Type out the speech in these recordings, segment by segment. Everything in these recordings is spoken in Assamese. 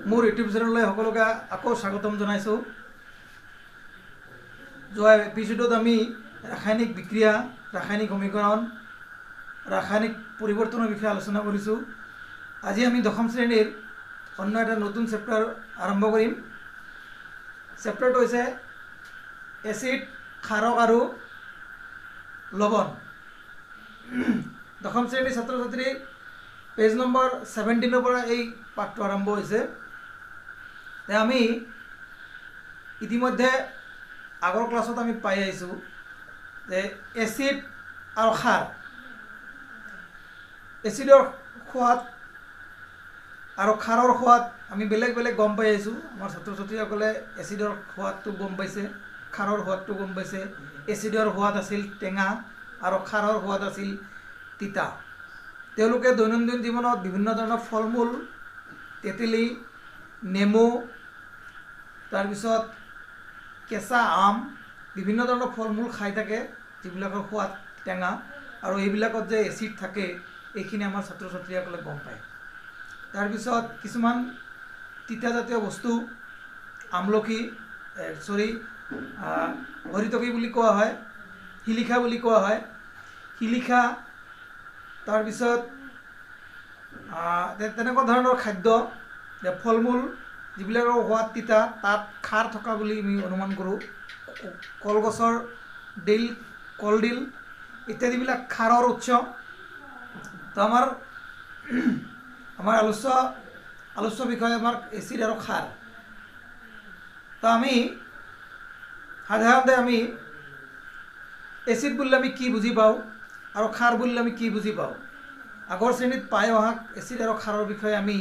मोर यूट्यूब चेनेल सकलोके आको स्वागतम जानाइছোঁ। जोৱা एपिसोडत आमी रासायनिक बिक्रिया, रासायनिक समीकरण, रासायनिक परिवर्तনৰ বিষয়ে आलोचना কৰিছোঁ। আজি আমি দশম শ্ৰেণীৰ অন্য এটা নতুন চেপ্টাৰ আৰম্ভ কৰিম। চেপ্টাৰটো হৈছে এচিড, ক্ষাৰক আৰু লৱণ। দশম শ্ৰেণীৰ ছাত্ৰ ছাত্ৰী পেজ নম্বৰ 17 পৰা এই পাঠটো আৰম্ভ হৈছে। আমি ইতিমধ্যে আগৰ ক্লাছত আমি পাই আহিছোঁ যে এচিড আৰু ক্ষাৰ, এচিডৰ সোৱাদ আৰু ক্ষাৰৰ সোৱাদ আমি বেলেগ বেলেগ গম পাই আহিছোঁ। আমাৰ ছাত্ৰ ছাত্ৰীসকলে এচিডৰ সোৱাদটো গম পাইছে, ক্ষাৰৰ সোৱাদটো গম পাইছে। এচিডৰ সোৱাদ আছিল টেঙা আৰু ক্ষাৰৰ সোৱাদ আছিল তিতা। তেওঁলোকে দৈনন্দিন জীৱনত বিভিন্ন ধৰণৰ ফল মূল, তেঁতেলী, নেমু, তাৰপিছত কেঁচা আম, বিভিন্ন ধৰণৰ ফল মূল খাই থাকে যিবিলাকৰ সোৱাদ টেঙা, আৰু এইবিলাকত যে এচিড থাকে এইখিনি আমাৰ ছাত্ৰ ছাত্ৰীসকলে গম পায়। তাৰপিছত কিছুমান তিতাজাতীয় বস্তু, আমলখি, হৰিতকী বুলি কোৱা হয়, শিলিখা বুলি কোৱা হয়, শিলিখা, তাৰপিছত তেনেকুৱা ধৰণৰ খাদ্য, ফল মূল যিবিলাকৰ সোৱাদ তিতা তাত ক্ষাৰ থকা বুলি আমি অনুমান কৰোঁ। কলগছৰ ডিল, কলডিল ইত্যাদিবিলাক ক্ষাৰৰ উৎস। তো আমাৰ আলোচ্য বিষয় আমাৰ এচিড আৰু ক্ষাৰ। তো আমি সাধাৰণতে আমি এচিড বুলিলে আমি কি বুজি পাওঁ আৰু ক্ষাৰ বুলিলে আমি কি বুজি পাওঁ। আগৰ শ্ৰেণীত পাই অহা এচিড আৰু ক্ষাৰৰ বিষয়ে আমি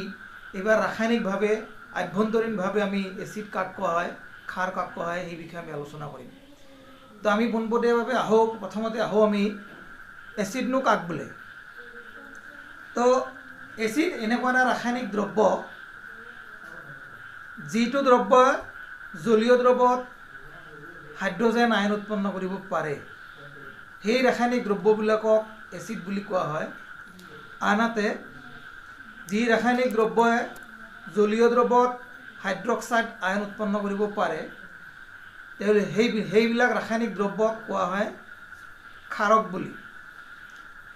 এইবাৰ ৰাসায়নিকভাৱে, আভ্যন্তৰীণভাৱে আমি এচিড কাক কোৱা হয়, ক্ষাৰ কাক কোৱা হয়, সেই বিষয়ে আমি আলোচনা কৰিম। তো আমি পোনপটীয়াভাৱে প্ৰথমতে আহোঁ আমি এচিডনো কাক বোলে। তো এচিড এনেকুৱা এটা ৰাসায়নিক দ্ৰব্য, যিটো দ্ৰব্যই জলীয় দ্ৰৱত হাইড্ৰজেন আয়ন উৎপন্ন কৰিব পাৰে। সেই ৰাসায়নিক দ্ৰব্যবিলাকক এচিড বুলি কোৱা হয়। আনহাতে যি ৰাসায়নিক দ্ৰব্যই জলীয় দ্ৰৱত হাইড্ৰক্সাইড আয়ন উৎপন্ন কৰিব পাৰে, সেইবিলাক ৰাসায়নিক দ্ৰব্যক কোৱা হয় ক্ষাৰক বুলি।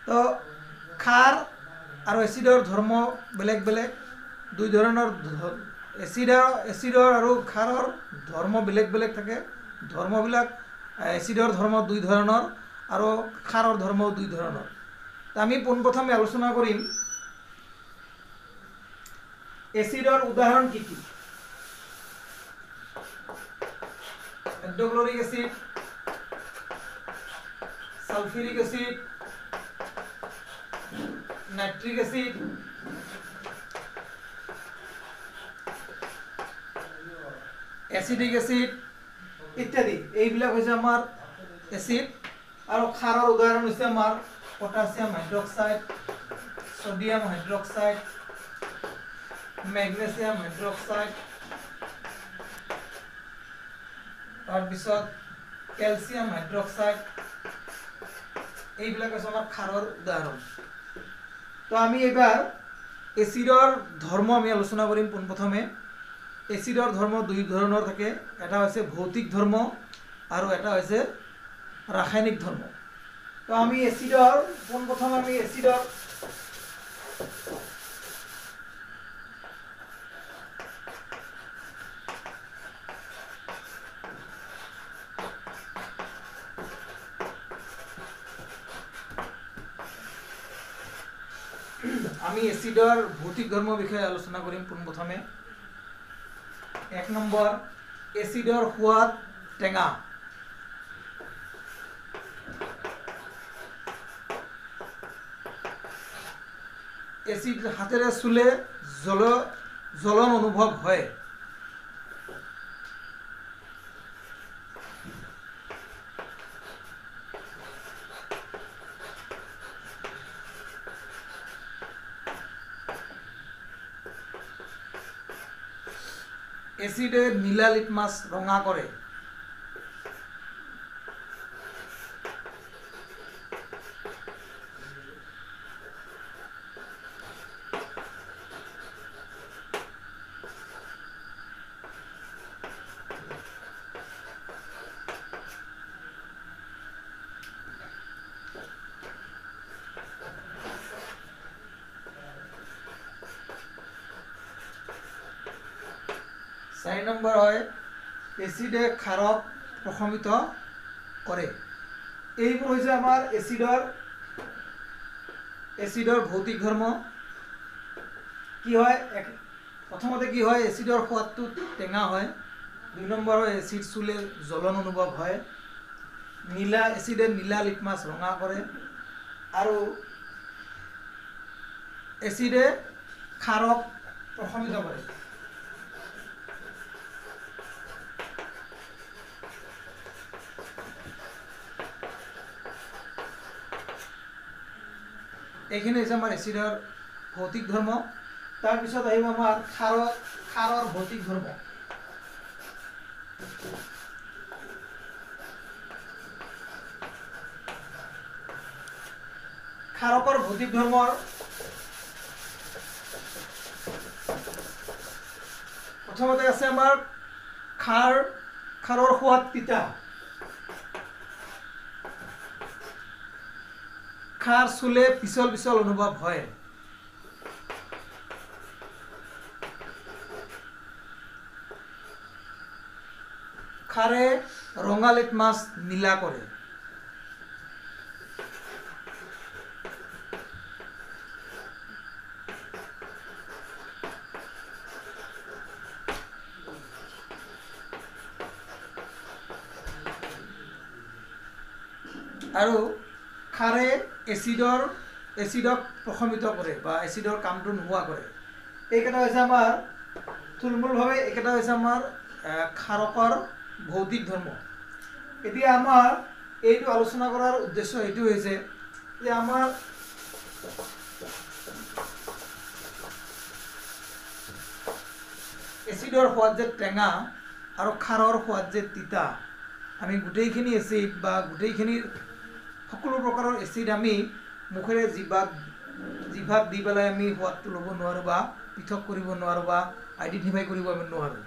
তো ক্ষাৰ আৰু এচিডৰ ধৰ্ম বেলেগ বেলেগ, দুই ধৰণৰ। এচিডৰ আৰু ক্ষাৰৰ ধৰ্ম বেলেগ বেলেগ থাকে। ধৰ্মবিলাক, এচিডৰ ধৰ্ম দুই ধৰণৰ আৰু ক্ষাৰৰ ধৰ্মও দুই ধৰণৰ। আমি পোনপ্ৰথমে আলোচনা কৰিম এচিডৰ উদাহৰণ কি কি। Hydrochloric acid, sulphuric acid, nitric acid, acidic acid ইত্যাদি। এইবিলাক হৈছে আমাৰ এচিড। আৰু ক্ষাৰৰ উদাহৰণ হৈছে আমাৰ potassium hydroxide, sodium hydroxide, magnesium hydroxide, তাৰপিছত কেলছিয়াম হাইড্ৰক্সাইড। এইবিলাক হৈছে আমাৰ ক্ষাৰৰ উদাহৰণ। তো আমি এইবাৰ এচিডৰ ধৰ্ম আমি আলোচনা কৰিম পোনপ্ৰথমে। এচিডৰ ধৰ্ম দুই ধৰণৰ থাকে, এটা হৈছে ভৌতিক ধৰ্ম আৰু এটা হৈছে ৰাসায়নিক ধৰ্ম। তো আমি পোনপ্ৰথমে আমি এচিডৰ ভৌতিক ধৰ্মৰ বিষয়ে আলোচনা কৰিম পোনপ্ৰথমে। 1 নম্বৰ, এচিডৰ সোৱাদ টেঙা। এচিড হাতেৰে চুলে জ্বলন অনুভৱ হয়। এচিডে নীলা লিটমাছ ৰঙা কৰে। 4 নম্বৰ হয় এচিডে ক্ষাৰক প্ৰশমিত কৰে। এইবোৰ হৈছে আমাৰ এচিডৰ ভৌতিক ধৰ্ম। কি হয় প্ৰথমতে কি হয় এচিডৰ সোৱাদটো টেঙা হয়। 2 নম্বৰ হয় এচিড চুলে জ্বলন অনুভৱ হয়। এচিডে নীলা লিটমাছ ৰঙা কৰে আৰু এচিডে ক্ষাৰক প্ৰশমিত কৰে। এইখিনি হৈছে আমাৰ এচিডৰ ভৌতিক ধৰ্ম। তাৰপিছত আহিব আমাৰ ক্ষাৰৰ ভৌতিক ধৰ্ম। ক্ষাৰকৰ ভৌতিক ধৰ্মৰ প্ৰথমতে আছে আমাৰ ক্ষাৰৰ সোৱাদ তিতা। ক্ষাৰ চুলে পিছল পিছল অনুভৱ হয়। ক্ষাৰে ৰঙা লিটমাছ নীলা কৰে। আৰু ক্ষাৰে এচিডক প্ৰশমিত কৰে বা এচিডৰ কামটো নোহোৱা কৰে। এইকেইটা হৈছে আমাৰ থুলমূলভাৱে এইকেইটা হৈছে আমাৰ ক্ষাৰকৰ ভৌতিক ধৰ্ম। এতিয়া আমাৰ এইটো আলোচনা কৰাৰ উদ্দেশ্য এইটো হৈছে যে আমাৰ এচিডৰ সোৱাদ যে টেঙা আৰু ক্ষাৰৰ সোৱাদ যে তিতা, আমি গোটেইখিনি এচিড বা গোটেইখিনি সকলো প্ৰকাৰৰ এচিড আমি মুখেৰে জিভাত দি পেলাই আমি সোৱাদটো ল'ব নোৱাৰোঁ বা পৃথক কৰিব নোৱাৰোঁ বা আইডেণ্টিফাই কৰিব আমি নোৱাৰোঁ।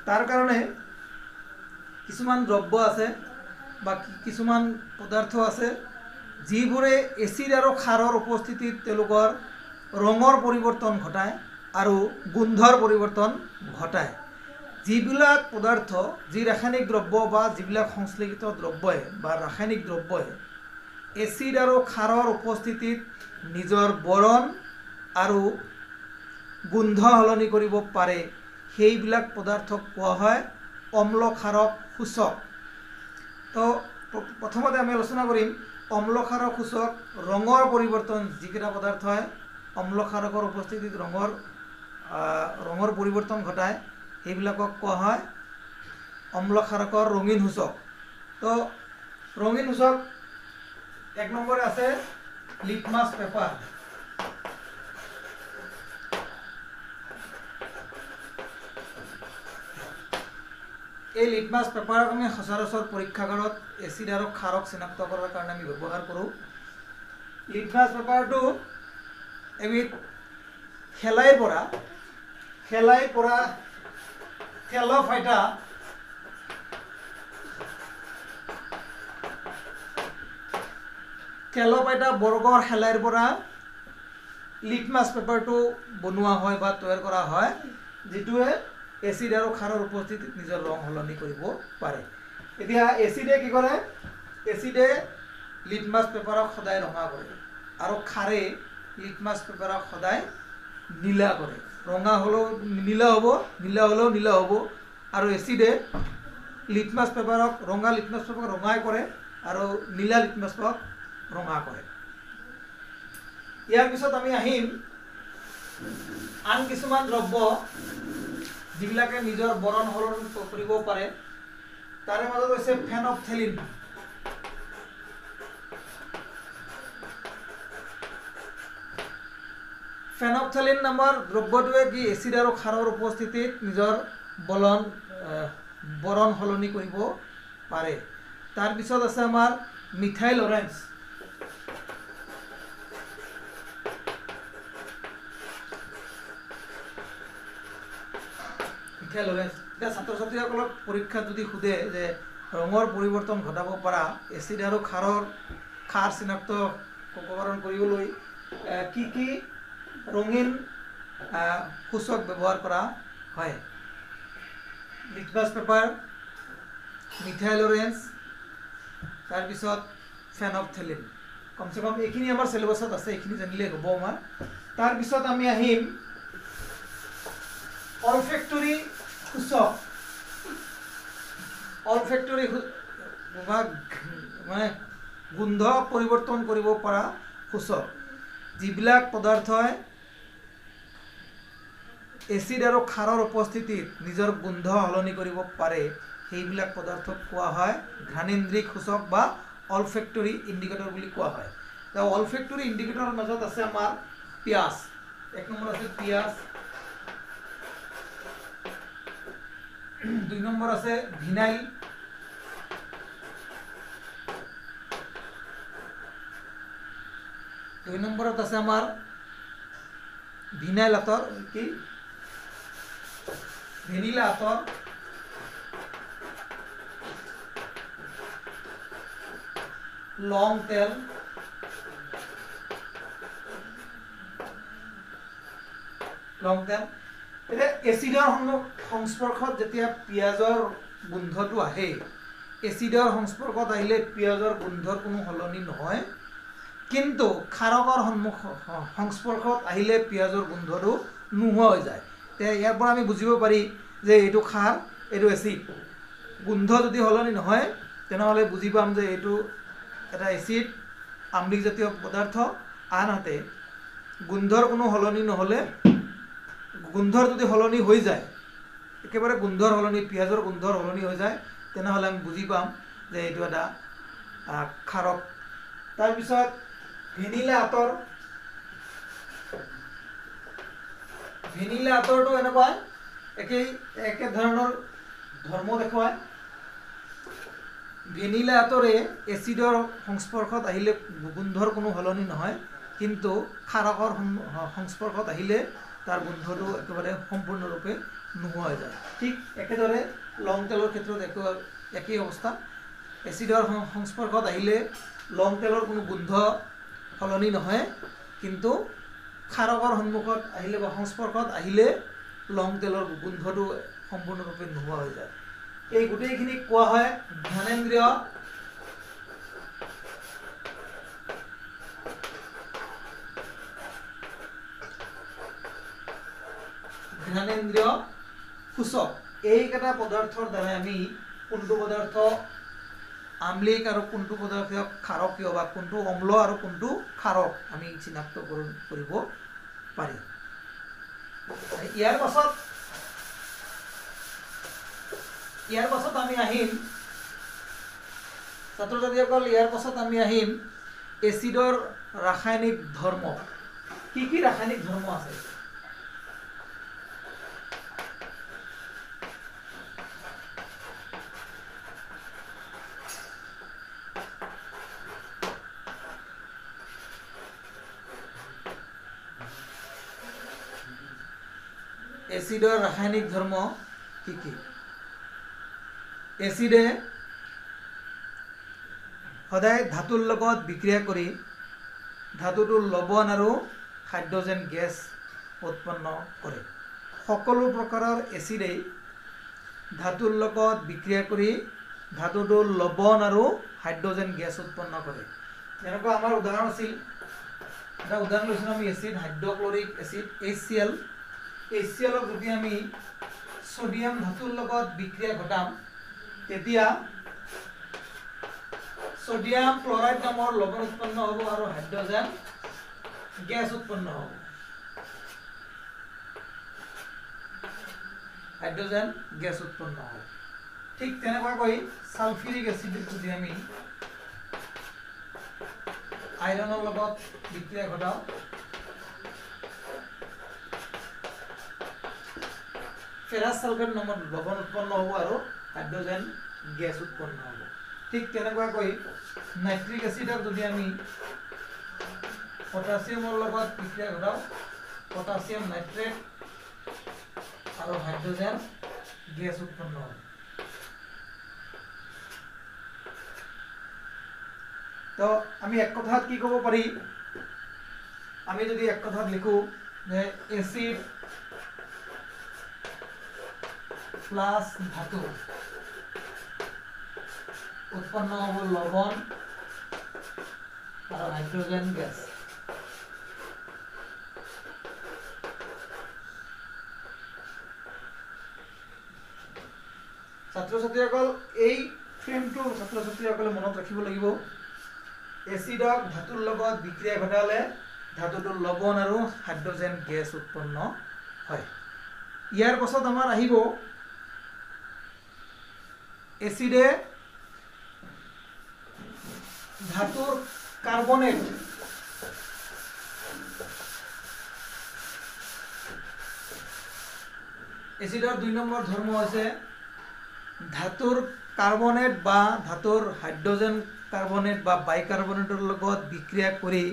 তাৰ কাৰণে কিছুমান দ্ৰব্য আছে বা কিছুমান পদাৰ্থ আছে যিবোৰে এচিড আৰু ক্ষাৰৰ উপস্থিতিত তেওঁলোকৰ ৰঙৰ পৰিৱৰ্তন ঘটায় আৰু গোন্ধৰ পৰিৱৰ্তন ঘটায়। যিবিলাক পদাৰ্থ যি ৰাসায়নিক দ্ৰব্য বা যিবিলাক সংশ্লেষিত দ্ৰব্যই বা ৰাসায়নিক দ্ৰব্যই এচিড আৰু ক্ষাৰৰ উপস্থিতিত নিজৰ বৰণ আৰু গোন্ধ সলনি কৰিব পাৰে, সেইবিলাক পদাৰ্থক কোৱা হয় অম্ল ক্ষাৰক সূচক। তো প্ৰথমতে আমি আলোচনা কৰিম অম্ল ক্ষাৰক সূচক ৰঙৰ পৰিৱৰ্তন যিকেইটা পদাৰ্থই অম্ল ক্ষাৰকৰ উপস্থিতিত ৰঙৰ পৰিৱৰ্তন ঘটায় সেইবিলাকক কোৱা হয় অম্ল ক্ষাৰকৰ ৰঙীন সূচক। তো ৰঙীন সূচক 1 নম্বৰে আছে লিটমাছ পেপাৰ। এই লিটমাছ পেপাৰক আমি সচৰাচৰ পৰীক্ষাগাৰত এচিড আৰু ক্ষাৰক চিনাক্ত কৰাৰ কাৰণে আমি ব্যৱহাৰ কৰোঁ। লিটমাছ পেপাৰটো এবিধ শেলাইৰ পৰা তেলপাইটা বৰ্গৰ শেলাইৰ পৰা লিটমাছ পেপাৰটো বনোৱা হয় বা তৈয়াৰ কৰা হয়, যিটোৱে এচিড আৰু ক্ষাৰৰ উপস্থিতিত নিজৰ ৰং সলনি কৰিব পাৰে। এতিয়া এচিডে কি কৰে? এচিডে লিটমাছ পেপাৰক সদায় ৰঙা কৰে আৰু ক্ষাৰে লিটমাছ পেপাৰক সদায় নীলা কৰে। ৰঙা হ'লেও নীলা হ'ব, নীলা হ'লেও নীলা হ'ব। আৰু এচিডে লিটমাছ পেপাৰক ৰঙা লিটমাছ পেপাৰক ৰঙাই কৰে আৰু নীলা লিটমাছ পেপাৰক ৰঙা কৰে। ইয়াৰ পিছত আমি আহিম আন কিছুমান দ্ৰব্য যিবিলাকে নিজৰ বৰণ সলনি কৰিব পাৰে। তাৰে মাজত হৈছে ফেনপথেলিন। ফেনপথেলিন নামৰ দ্ৰব্যটোৱে কি এচিড আৰু ক্ষাৰৰ উপস্থিতিত নিজৰ বৰণ সলনি কৰিব পাৰে। তাৰপিছত আছে আমাৰ মিথাইল অৰেঞ্জ। এতিয়া ছাত্ৰ ছাত্ৰীসকলক পৰীক্ষাত যদি সোধে যে ৰঙৰ পৰিৱৰ্তন ঘটাব পৰা এচিড আৰু ক্ষাৰ চিনাক্তকৰণ কৰিবলৈ কি ৰঙীন সূচক ব্যৱহাৰ কৰা হয়, লিটমাছ পেপাৰ, মিথাইল অৰেঞ্জ, তাৰপিছত ফেনপথেলিন। কমচে কম এইখিনি আমাৰ চিলেবাছত আছে, এইখিনি জানিলেই হ'ব আমাৰ। তাৰপিছত আমি আহিম অলফেক্টৰী সূচক। অলফেক্টৰী মানে গোন্ধ পৰিৱৰ্তন কৰিব পৰা সূচক, যিবিলাক পদাৰ্থই এচিড আৰু ক্ষাৰৰ উপস্থিতিত নিজৰ গোন্ধ সলনি কৰিব পাৰে, সেইবিলাক পদাৰ্থক কোৱা হয় ঘ্ৰাণেন্দ্ৰিক সূচক বা অলফেক্টৰী ইণ্ডিকেটৰ বুলি কোৱা হয়। অলফেক্টৰী ইণ্ডিকেটৰৰ মাজত আছে আমাৰ পিঁয়াজ, 1 নম্বৰ আছে পিঁয়াজ, 2 নম্বৰ আছে ভিনাইল, 2 নম্বৰত আছে আমাৰ ভিনাইল আতৰ কি ভ্যানিলা আতৰ, লং তেল, এতিয়া এচিডৰ সংস্পৰ্শত যেতিয়া পিঁয়াজৰ গোন্ধটো আহে, এচিডৰ সংস্পৰ্শত আহিলে পিঁয়াজৰ গোন্ধৰ কোনো সলনি নহয়, কিন্তু ক্ষাৰকৰ সংস্পৰ্শত আহিলে পিঁয়াজৰ গোন্ধটো নোহোৱা হৈ যায়। ইয়াৰ পৰা আমি বুজিব পাৰি যে এইটো ক্ষাৰ, এইটো এচিড। গোন্ধ যদি সলনি নহয় তেনেহ'লে বুজি পাম যে এইটো এটা এচিড, আম্লিক জাতীয় পদাৰ্থ। আনহাতে গোন্ধৰ কোনো সলনি নহ'লে, গোন্ধৰ যদি সলনি হৈ যায়, একেবাৰে গোন্ধৰ সলনি, পিঁয়াজৰ গোন্ধৰ সলনি হৈ যায়, তেনেহ'লে আমি বুজি পাম যে এইটো এটা ক্ষাৰক। তাৰপিছত ভেনিলা আতৰ, ভেনিলা আতৰটো এনেকুৱা একে ধৰণৰ ধৰ্ম দেখুৱায়। ভেনিলা আতৰে এচিডৰ সংস্পৰ্শত আহিলে গোন্ধৰ কোনো সলনি নহয়, কিন্তু ক্ষাৰকৰ সংস্পৰ্শত আহিলে তাৰ গোন্ধটো একেবাৰে সম্পূৰ্ণৰূপে নোহোৱা হৈ যায়। ঠিক একেদৰে লং তেলৰ ক্ষেত্ৰত একেই অৱস্থা। এচিডৰ সংস্পৰ্শত আহিলে লং তেলৰ কোনো গোন্ধ সলনি নহয়, কিন্তু ক্ষাৰকৰ সন্মুখত আহিলে বা সংস্পৰ্শত আহিলে লং তেলৰ গোন্ধটো সম্পূৰ্ণৰূপে নোহোৱা হৈ যায়। এই গোটেইখিনিক কোৱা হয় ঘ্ৰাণেন্দ্ৰিয় সূচক। এইকেইটা পদাৰ্থৰ দ্বাৰা আমি কোনটো পদাৰ্থ আম্লিক আৰু কোনটো পদাৰ্থ ক্ষাৰকীয় বা কোনটো অম্ল আৰু কোনটো ক্ষাৰক আমি চিনাক্ত কৰিব পাৰিম। ইয়াৰ পাছত আমি আহিম ছাত্ৰ ছাত্ৰীসকল, ইয়াৰ পাছত আমি আহিম এচিডৰ ৰাসায়নিক ধৰ্ম। কি কি ৰাসায়নিক ধৰ্ম আছে? এচিডৰ ৰাসায়নিক ধৰ্ম কি কি? এচিডে সদায় ধাতুৰ লগত বিক্ৰিয়া কৰি ধাতুটোৰ লৱণ আৰু হাইড্ৰজেন গেছ উৎপন্ন কৰে। সকলো প্ৰকাৰৰ এচিডেই ধাতুৰ লগত বিক্ৰিয়া কৰি ধাতুটোৰ লৱণ আৰু হাইড্ৰজেন গেছ উৎপন্ন কৰে। যেনেকুৱা আমাৰ উদাহৰণ আছিল, এটা উদাহৰণ লৈছিলোঁ আমি এচিড হাইড্ৰক্লৰিক এচিড HCl। HClক যদি আমি সোডিয়াম ধাতুৰ লগত বিক্ৰিয়া ঘটাম, তেতিয়া সোডিয়াম ক্লৰাইড নামৰ লৱণ উৎপন্ন হ'ব আৰু হাইড্ৰজেন গেছ উৎপন্ন হ'ব। ঠিক তেনেকুৱাকৈ সালফিউৰিক এচিড যদি আমি আইৰণৰ লগত বিক্ৰিয়া ঘটাও, ফেৰাছ সালফেট নামৰ লৱণ উৎপন্ন হ'ব আৰু হাইড্ৰজেন গেছ উৎপন্ন হ'ব। ঠিক তেনেকুৱাকৈ নাইট্ৰিক এচিডক যদি আমি পটাছিয়ামৰ লগত বিক্ৰিয়া ঘটাও, পটাছিয়াম নাইট্ৰেট আৰু হাইড্ৰজেন গেছ উৎপন্ন হ'ব। তো আমি এক কথাত কি ক'ব পাৰি? আমি যদি এক কথাত লিখো যে এচিড প্লাস ধাতু উৎপন্ন হব লবণ আর হাইড্রোজেন গ্যাস। ছাত্র ছাত্রীসকল এই ফ্রেমটো ছাত্র ছাত্রীসকলে মনত ৰাখিব লাগিব। এচিডক ধাতুৰ লগত বিক্ৰিয়া ঘটালে ধাতুটোৰ লবণ আৰু হাইড্ৰোজেন গেছ উৎপন্ন হয়। ইয়াৰ পাছত আমাৰ আহিব এচিডে ধাতুৰ কাৰ্বনেট এচিডৰ 2 নম্বৰ ধৰ্ম হৈছে ধাতুৰ কাৰ্বনেট বা ধাতুৰ হাইড্ৰোজেন কাৰ্বনেট বা বাইকাৰ্বনেটৰ লগত বিক্ৰিয়া কৰি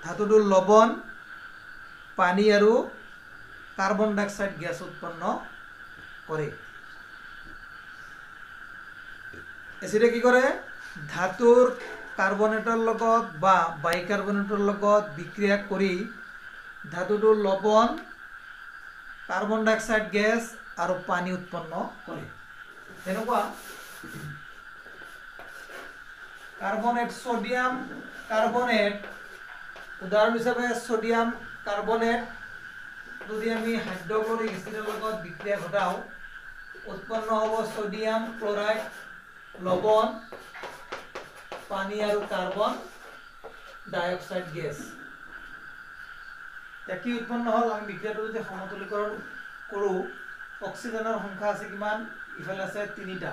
ধাতুটোৰ লবণ পানী আৰু কাৰ্বন ডাই অক্সাইড গেছ উৎপন্ন কৰে। এচিডে কি কৰে ধাতুৰ কাৰ্বনেটৰ লগত বা বাইকাৰ্বনেটৰ লগত বিক্ৰিয়া কৰি ধাতুটোৰ লবণ কাৰ্বন ডাই অক্সাইড গেছ আৰু পানী উৎপন্ন কৰে। তেনেকুৱা কাৰ্বনেট সোডিয়াম কাৰ্বনেট উদাহৰণ হিচাপে সোডিয়াম কাৰ্বনেট যদি আমি হাইড্ৰক্লৰিক এচিডৰ লগত বিক্ৰিয়া ঘটাও উৎপন্ন হ'ব সোডিয়াম ক্লোৰাইড লবণ পানী আৰু কাৰ্বন ডাই অক্সাইড গেছ। কি উৎপন্ন হল আমি বিক্ৰিয়াটো যদি সমতুলীকৰণ কৰো অক্সিজেনৰ সংখ্যা আছে কিমান ইফালে আছে 3টা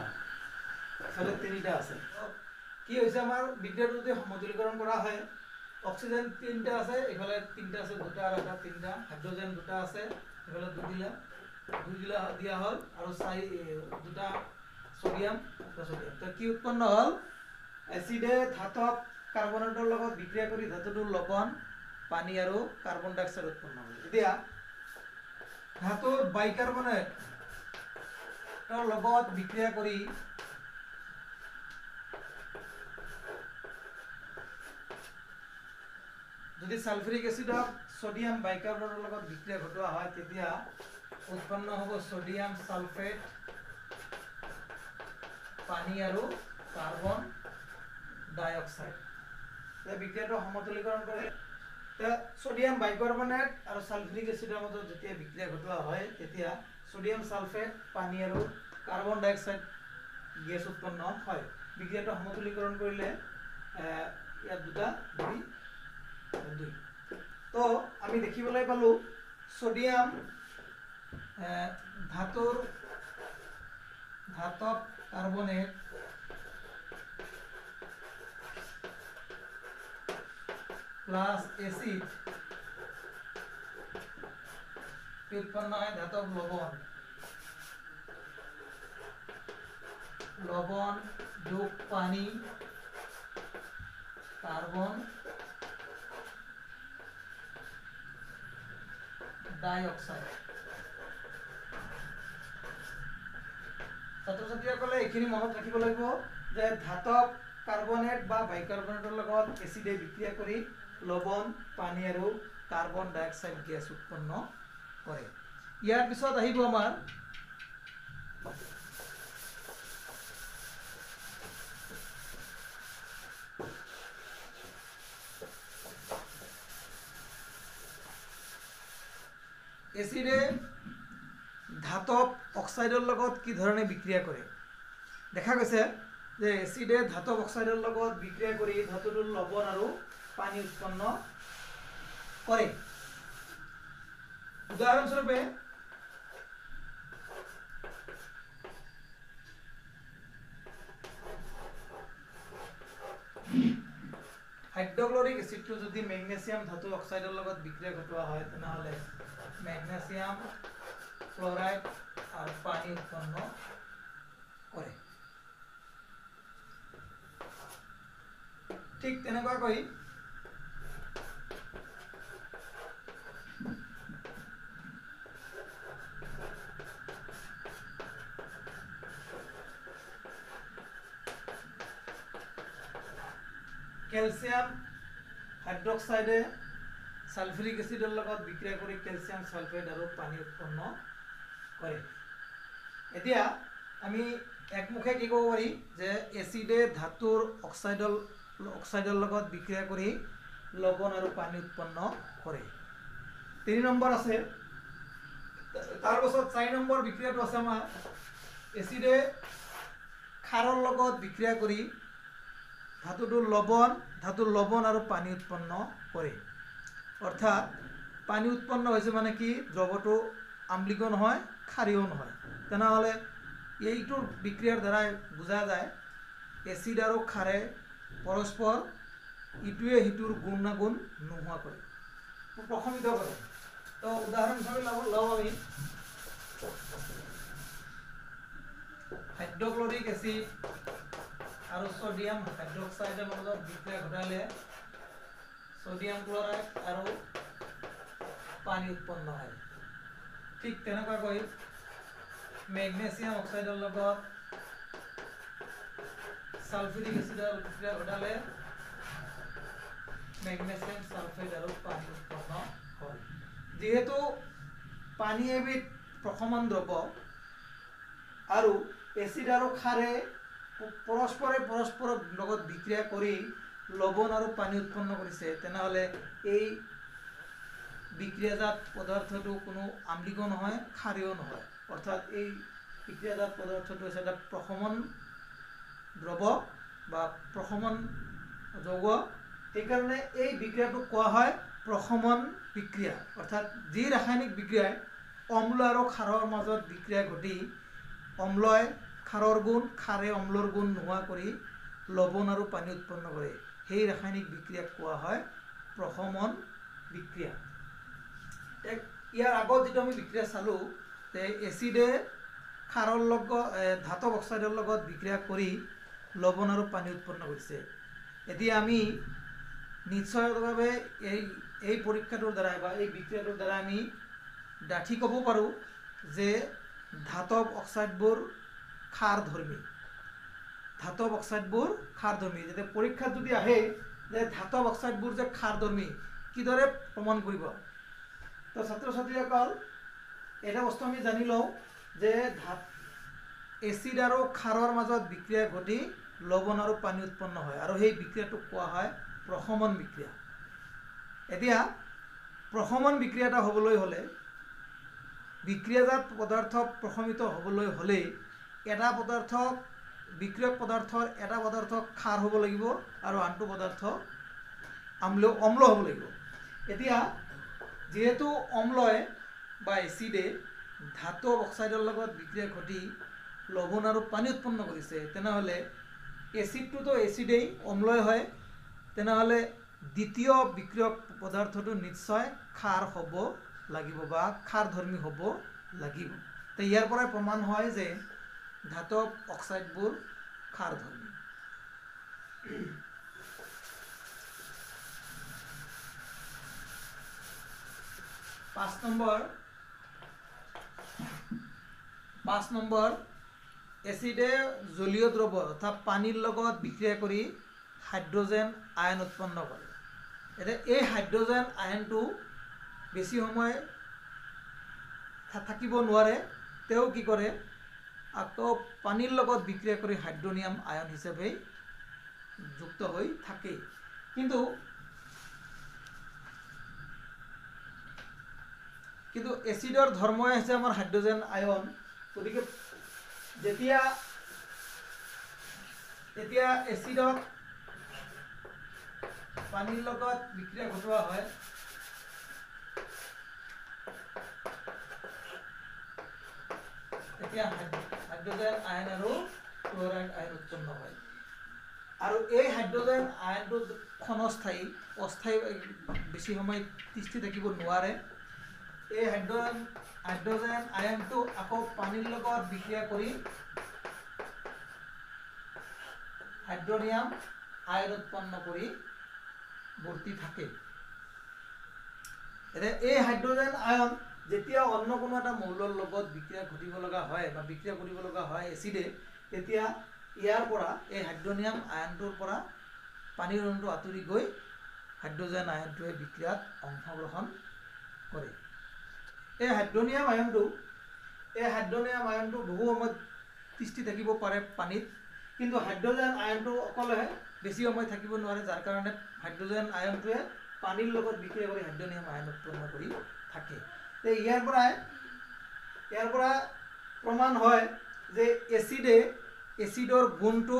ইফালে 3টা আছে। কি হৈছে আমাৰ বিক্ৰিয়াটো যদি সমতুলীকৰণ কৰা হয় অক্সিজেন 3টা আছে ইফালে 3টা আছে 2টা আৰু এটা 3টা হাইড্ৰোজেন 2টা আছে ইফালে 2 দিলা দিয়া হল আৰু 2টা সোডিয়াম তো কি উৎপন্ন হল এচিডে ধাতব কাৰ্বনেটৰ লগত বিক্ৰিয়া কৰি ধাতুটোৰ লবণ পানী আৰু কাৰ্বন ডাই অক্সাইড উৎপন্ন হয়। এতিয়া ধাতুৰ বাইকাৰ্বনেটৰ লগত বিক্ৰিয়া কৰি যদি সালফিউৰিক এচিডক সোডিয়াম বাইকাৰ্বনেটৰ লগত বিক্ৰিয়া ঘটোৱা হয় তেতিয়া উৎপন্ন হ'ব সোডিয়াম সালফেট পানী আৰু কাৰ্বন ডাই অক্সাইড। এই বিক্ৰিয়াটো সমতুলীকৰণ কৰে সোডিয়াম বাইকাৰ্বনেট আৰু সালফিউৰিক এচিডৰ মাজত যেতিয়া বিক্ৰিয়া ঘটোৱা হয় তেতিয়া সোডিয়াম সালফেট পানী আৰু কাৰ্বন ডাই অক্সাইড গেছ উৎপন্ন হয়। বিক্ৰিয়াটো সমতুলীকৰণ কৰিলে ইয়াত 2টা 2 তো আমি দেখিবলৈ পালো সোডিয়াম ধাতব কাৰ্বনেট প্লাস এসিড উৎপন্ন হয় ধাতব লবণ যোগ পানি কাৰ্বন ডাই অক্সাইড। ছাত্ৰ ছাত্ৰীসকলে এইখিনি মনত ৰাখিব লাগিব যে ধাতব কাৰ্বনেট বা বাইকাৰ্বনেটৰ লগত এচিডে বিক্ৰিয়া কৰি লবণ পানী আৰু কাৰ্বন ডাই অক্সাইড গেছ উৎপন্ন কৰে। ইয়াৰ পিছত আহিব আমাৰ এচিডে ধাতব অক্সাইডৰ লগত কি ধৰণে বিক্ৰিয়া কৰে। দেখা গৈছে যে এচিডে ধাতব অক্সাইডৰ লগত বিক্ৰিয়া কৰি ধাতুটোৰ লবণ আৰু পানী উৎপন্ন কৰে। উদাহৰণস্বৰূপে হাইড্ৰক্লৰিক এচিডটো যদি মেগনেছিয়াম ধাতু অক্সাইডৰ লগত বিক্ৰিয়া ঘটোৱা হয় তেনেহলে মেগনেছিয়াম ক্লোৰাইড আৰু পানী উৎপন্ন কৰে। ঠিক তেনেকুৱাকৈ ক্যালসিয়াম হাইড্ৰক্সাইডে সালফিউৰিক এচিডৰ লগত বিক্ৰিয়া কৰি ক্যালসিয়াম সালফেট আৰু পানী উৎপন্ন কৰে। এতিয়া আমি একমুখে কি ক'ব পাৰি যে এচিডে ধাতুৰ অক্সাইডৰ লগত বিক্ৰিয়া কৰি লৱণ আৰু পানী উৎপন্ন কৰে। 3 নম্বৰ আছে, তাৰ পাছত 4 নম্বৰ বিক্ৰিয়াটো আছে আমাৰ এচিডে ক্ষাৰৰ লগত বিক্ৰিয়া কৰি ধাতুৰ লৱণ আৰু পানী উৎপন্ন কৰে। অৰ্থাৎ পানী উৎপন্ন হৈছে মানে কি দ্ৰৱটো আম্লিক নহয় ক্ষাৰীয় নহয়। তেনেহ'লে এইটোৰ বিক্ৰিয়াৰ দ্বাৰাই বুজা যায় এচিড আৰু ক্ষাৰে পৰস্পৰ ইটোৱে সিটোৰ গুণাগুণ নোহোৱা কৰে, প্ৰশমিত কৰে। তো উদাহৰণ হিচাপে লওঁ আমি হাইড্ৰক্লৰিক এচিড আৰু সোডিয়াম হাইড্ৰক্সাইডৰ মাজত বিক্ৰিয়া ঘটালে সোডিয়াম ক্লৰাইড আৰু পানী উৎপন্ন হয়। ঠিক তেনেকুৱাকৈ মেগনেছিয়াম অক্সাইডৰ লগত সালফিউৰিক এচিডৰ বিক্ৰিয়া ঘটালে মেগনেছিয়াম সালফেট আৰু পানী উৎপন্ন হয়। যেহেতু পানী এবিধ প্ৰশমন দ্ৰব্য আৰু এচিড আৰু ক্ষাৰে পৰস্পৰৰ লগত বিক্ৰিয়া কৰি লৱণ আৰু পানী উৎপন্ন কৰিছে, তেনেহ'লে এই বিক্ৰিয়াজাত পদাৰ্থটো কোনো আম্লিক নহয় ক্ষাৰীয় নহয়। অৰ্থাৎ এই বিক্ৰিয়াজাত পদাৰ্থটো হৈছে এটা প্ৰশমন দ্ৰৱ বা প্ৰশমন যৌগ। সেইকাৰণে এই বিক্ৰিয়াটোক কোৱা হয় প্ৰশমন বিক্ৰিয়া। অৰ্থাৎ যি ৰাসায়নিক বিক্ৰিয়াই অম্ল আৰু ক্ষাৰৰ মাজত বিক্ৰিয়া ঘটি অম্লই ক্ষাৰৰ গুণ ক্ষাৰে অম্লৰ গুণ নোহোৱা কৰি লৱণ আৰু পানী উৎপন্ন কৰে, সেই ৰাসায়নিক বিক্ৰিয়াক কোৱা হয় প্ৰশমন বিক্ৰিয়া। ইয়াৰ আগত যিটো আমি বিক্ৰিয়া চালোঁ যে এচিডে ক্ষাৰৰ লগত ধাতব অক্সাইডৰ লগত বিক্ৰিয়া কৰি লৱণ আৰু পানী উৎপন্ন কৰিছে। এতিয়া আমি নিশ্চয়ভাৱে এই পৰীক্ষাটোৰ দ্বাৰা বা এই বিক্ৰিয়াটোৰ দ্বাৰা আমি ডাঠি ক'ব পাৰোঁ যে ধাতব অক্সাইডবোৰ ক্ষাৰধৰ্মী। যাতে পৰীক্ষাত যদি আহে যে ধাতব অক্সাইডবোৰ যে ক্ষাৰধৰ্মী, কিদৰে প্ৰমাণ কৰিব? তো ছাত্ৰ ছাত্ৰীসকল এটা বস্তু আমি জানি লওঁ যে এচিড আৰু ক্ষাৰৰ মাজত বিক্ৰিয়া ঘটি লৱণ আৰু পানী উৎপন্ন হয় আৰু সেই বিক্ৰিয়াটোক কোৱা হয় প্ৰশমন বিক্ৰিয়া। এতিয়া প্ৰশমন বিক্ৰিয়া এটা হ'বলৈ হ'লে বিক্ৰিয়াজাত পদাৰ্থ প্ৰশমিত হ'বলৈ হ'লে এটা পদাৰ্থ বিক্ৰিয়ক পদাৰ্থৰ এটা পদাৰ্থ ক্ষাৰ হ'ব লাগিব আৰু আনটো পদাৰ্থ অম্ল হ'ব লাগিব। এতিয়া যেহেতু অম্লই বা এচিডে ধাতব অক্সাইডৰ লগত বিক্ৰিয়া ঘটি লৱণ আৰু পানী উৎপন্ন কৰিছে, তেনেহ'লে এচিডটোতো এচিডেই অম্লই হয়, তেনেহ'লে দ্বিতীয় বিক্ৰিয়ক পদাৰ্থটো নিশ্চয় ক্ষাৰ হ'ব লাগিব বা ক্ষাৰধৰ্মী হ'ব লাগিব। তো ইয়াৰ পৰাই প্ৰমাণ হয় যে ধাতব অক্সাইডবোৰ ক্ষাৰধৰ্মী। 5 নম্বৰ এচিডে জলীয় দ্ৰৱ অৰ্থাৎ পানীৰ লগত বিক্ৰিয়া কৰি হাইড্ৰজেন আয়ন উৎপন্ন কৰে। এতিয়া এই হাইড্ৰজেন আয়নটো বেছি সময় থাকিব নোৱাৰে, তেওঁ কি কৰে আকৌ পানীৰ লগত বিক্ৰিয়া কৰি হাইড্ৰনিয়াম আয়ন হিচাপে যুক্ত হৈ থাকে। কিন্তু এচিডৰ ধৰ্মই হৈছে আমাৰ হাইড্ৰজেন আয়ন। গতিকে যেতিয়া এচিডক পানীৰ লগত বিক্ৰিয়া ঘটোৱা হয় তেতিয়া হাইড্ৰজেন আয়ন আৰু ক্লৰাইড আয়ন উৎপন্ন হয়। আৰু এই হাইড্ৰজেন আয়নটো ক্ষণস্থায়ী, অস্থায়ী, বেছি সময় তিষ্ঠি থাকিব নোৱাৰে। এই হাইড্ৰজেন আয়নটো আকৌ পানীৰ লগত বিক্ৰিয়া কৰি হাইড্ৰনিয়াম আয়ন উৎপন্ন কৰি বৰ্তি থাকে। এতিয়া এই হাইড্ৰজেন আয়ন যেতিয়া অন্য কোনো এটা মৌলৰ লগত বিক্ৰিয়া ঘটিব লগা হয় বা বিক্ৰিয়া কৰিব লগা হয় এচিডে, তেতিয়া ইয়াৰ পৰা এই হাইড্ৰনিয়াম আয়নটোৰ পৰা পানীৰ অণুটো আঁতৰি গৈ হাইড্ৰজেন আয়নটোৱে বিক্ৰিয়াত অংশগ্ৰহণ কৰে। এই হাইড্ৰনিয়াম আয়নটো বহু সময়ত তিষ্ঠি থাকিব পাৰে পানীত, কিন্তু হাইড্ৰজেন আয়নটো অকলে বেছি সময় থাকিব নোৱাৰে, যাৰ কাৰণে হাইড্ৰজেন আয়নটোৱে পানীৰ লগত বিক্ৰিয়া কৰি হাইড্ৰনিয়াম আয়ন উৎপন্ন কৰি থাকে। ইয়াৰ পৰা প্ৰমাণ হয় যে এচিডৰ গুণটো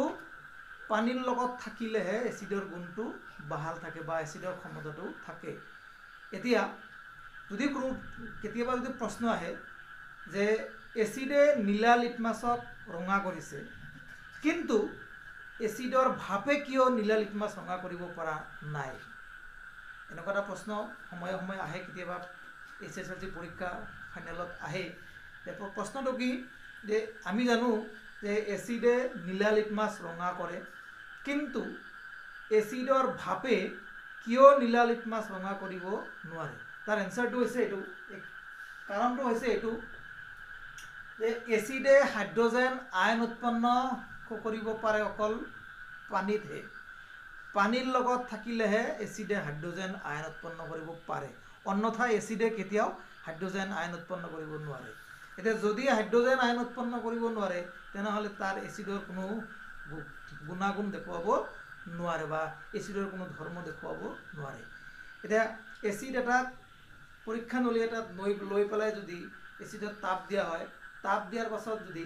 পানীৰ লগত থাকিলেহে এচিডৰ গুণটো বাহাল থাকে বা এচিডৰ ক্ষমতাটো থাকে। এতিয়া যদি কেতিয়াবা যদি প্ৰশ্ন আহে যে এচিডে নীলা লিটমাছক ৰঙা কৰিছে, কিন্তু এচিডৰ ভাপে কিয় নীলা লিটমাছ ৰঙা কৰিব পৰা নাই, এনেকুৱা এটা প্ৰশ্ন সময়ে সময়ে আহে, কেতিয়াবা SSLC পৰীক্ষা ফাইনেলত আহে। প্ৰশ্নটো কি যে আমি জানো যে এচিডে নীলা লিটমাছ ৰঙা কৰে, কিন্তু এচিডৰ ভাপে কিয় নীলা লিটমাছ ৰঙা কৰিব নোৱাৰে। তাৰ এনচাৰটো হৈছে এইটো, কাৰণটো হৈছে এইটো যে এচিডে হাইড্ৰজেন আয়ন উৎপন্ন কৰিব পাৰে অকল পানীতহে। পানীৰ লগত থাকিলেহে এচিডে হাইড্ৰজেন আয়ন উৎপন্ন কৰিব পাৰে, অন্যথা এচিডে কেতিয়াও হাইড্ৰজেন আয়ন উৎপন্ন কৰিব নোৱাৰে। এতিয়া যদি হাইড্ৰজেন আয়ন উৎপন্ন কৰিব নোৱাৰে, তেনেহ'লে তাৰ এচিডৰ কোনো গুণাগুণ দেখুৱাব নোৱাৰে বা এচিডৰ কোনো ধৰ্ম দেখুৱাব নোৱাৰে। এতিয়া এচিড এটাত পৰীক্ষানলী এটাত লৈ পেলাই যদি এচিডত তাপ দিয়া হয়, তাপ দিয়াৰ পাছত যদি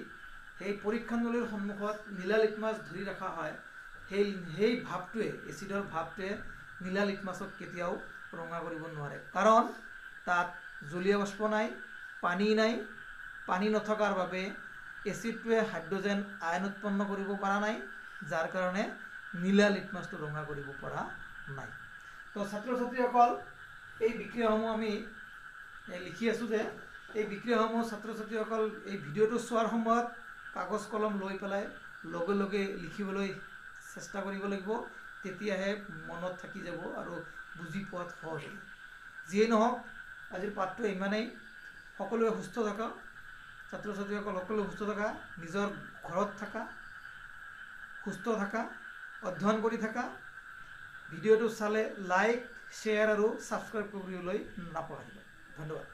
সেই পৰীক্ষানলীৰ সন্মুখত নীলা লিটমাছ ধৰি ৰখা হয়, সেই ভাপটোৱে, এচিডৰ ভাপটোৱে নীলা লিটমাছক কেতিয়াও ৰঙা কৰিব নোৱাৰে, কাৰণ তাত জলীয় বাষ্প নাই, পানী নাই। পানী নথকাৰ বাবে এচিডটোৱে হাইড্ৰজেন আয়ন উৎপন্ন কৰিব পৰা নাই, যাৰ কাৰণে নীলা লিটমাছটো ৰঙা কৰিব পৰা নাই। তো ছাত্ৰ ছাত্ৰীসকল, এই বিক্ৰিয়াসমূহ আমি লিখি আছোঁ যে এই বিক্ৰিয়াসমূহ ছাত্ৰ ছাত্ৰীসকল এই ভিডিঅ'টো চোৱাৰ সময়ত কাগজ কলম লৈ পেলাই লগে লগে লিখিবলৈ চেষ্টা কৰিব লাগিব, তেতিয়াহে মনত থাকি যাব আৰু বুজি পোৱাত সহজ হ'ব। যিয়েই নহওক, আজিৰ পাঠটো ইমানেই। সকলোৱে সুস্থ থাকা, ছাত্ৰ ছাত্ৰীসকল সকলোৱে সুস্থ থাকা, নিজৰ ঘৰত থাকা, সুস্থ থাকা, অধ্যয়ন কৰি থাকা। ভিডিঅ'টো চালে লাইক, শ্বেয়াৰ আৰু ছাবস্ক্ৰাইব কৰিবলৈ নাপাহৰিবা। ধন্যবাদ।